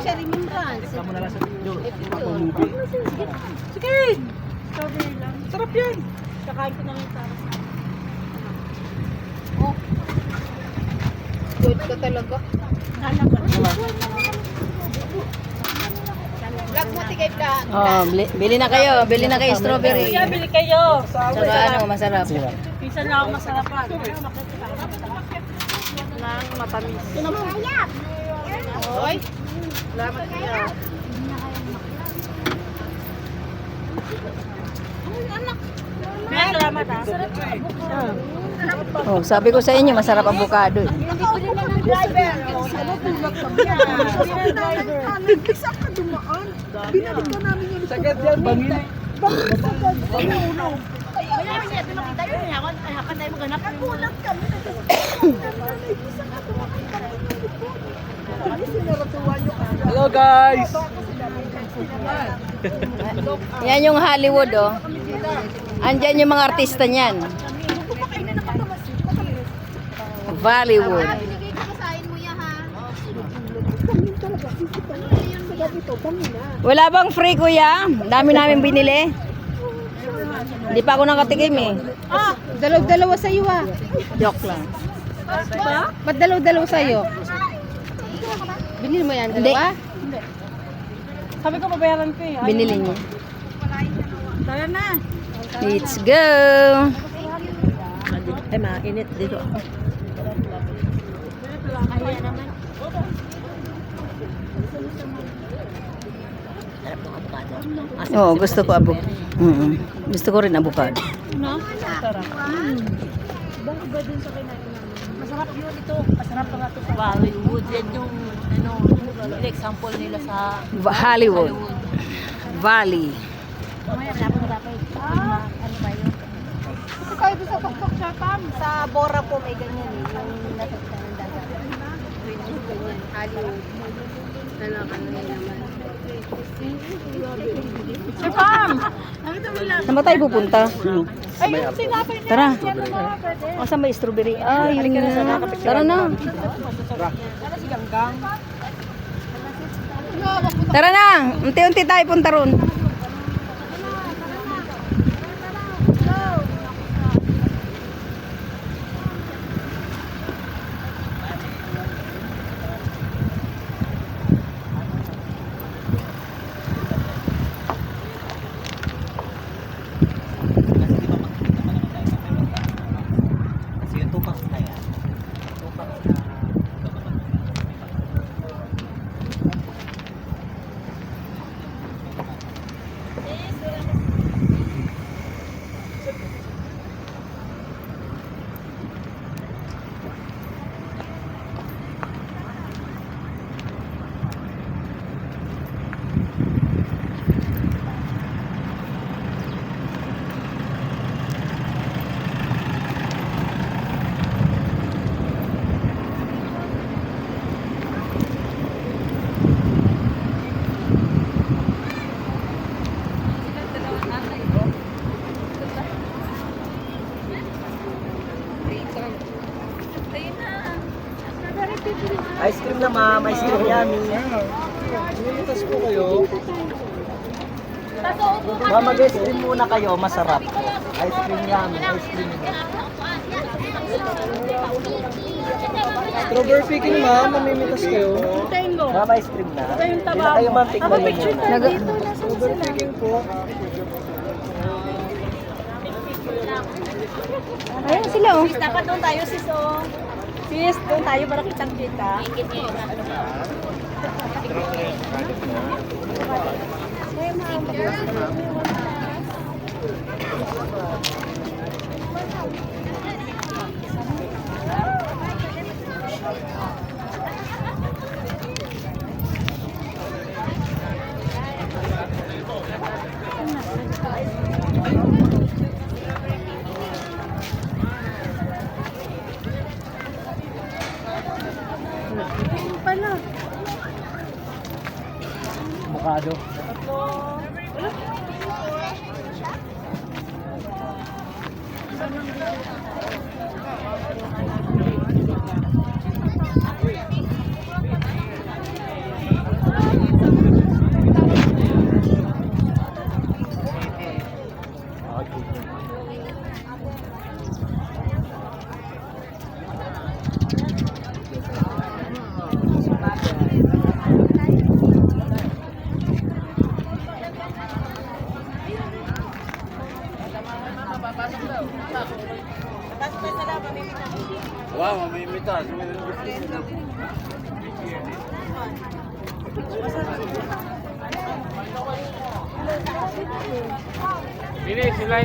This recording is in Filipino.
siya remembrance. Kamu na lang sa video. Ako Yun. movie. Sige! Strawberry lang. Sarap yan. Kakain ko na lang para sa Oh. Good ka talaga. Vlog mo tigay vlog. Oh, bili na kayo strawberry. Kaya bili kayo. Saka ano, masarap. Minsan lang ako masarapan. Nang matamis. Sayap. Oy. Salamat niya. Kaya salamat ha. Sarap ha. Oh, sabi ko sa inyo, masarap avocado. Eh. Driver. Isa ka dumaan. Binalik ka namin yun. Sagad yan, bangin. Kaya siya, pinakita yun niya. Hakan tayo maghanap. Nagulat kami. Isa ka dumaan kami ng likod. Kami sinaratuan yung kasi. Hello guys! Yan yung Hollywood, oh. Andyan yung mga artista niyan. Bollywood. Binigay ko kasain mo yan ha. Kami talaga. Sa gabi to, kami na. Wala bang free, kuya? Dami namin binili. Hindi pa ako nakatikim eh. Dalaw-dalawa sa iyo ha. Joke lang. Ba't dalaw-dalawa sa iyo? Binili mo yan Hindi. dalawa? Sabi ko babayaran ko eh. Binili niyo. Tara na. Let's go! Ay, mainit dito ako. Oo, gusto ko avocado. Gusto ko rin avocado. No? Sarap. Masarap yun ito. Masarap pa nga ito sa Bollywood. Yan yung example nila sa Hollywood. Valley. mamaya dapat ano ba yun? Kasi kayo doon sa tuktok siya Pam. Sa Bora po may ganyan eh. Yung nasagtan ng dagat. Ganyan. Hollywood. Ano naman. Sir Pam! Nakita mo lang. Saan ba tayo pupunta? Ay, yung sinapay na Tara. yan ng mga pwede. O, saan ba yung strawberry? Ah, yun na. Tara na. Ano si Ganggang? Tara na. Unti-unti tayo punta ron. Kasi yung tupak na yan. Tupak na. Ice cream na ma'am, ice cream yummy. Nilitas po kayo. Ma'am, mag-ice cream muna kayo, masarap. Ice cream yummy, ice cream yummy. Strawberry picking ma'am, mamimitas kayo. Hintayin mo. Ma'am, ice cream na. Ito yung Hindi taba na kayo mo. ma'am, tikman mo Picture muna. tayo. Strawberry picking po. Ayun sila, oh. Sis, dapat doon tayo, sis, oh. Sis, doon tayo para kitang kita. Avocado. Wow, mamimita. Ini sila.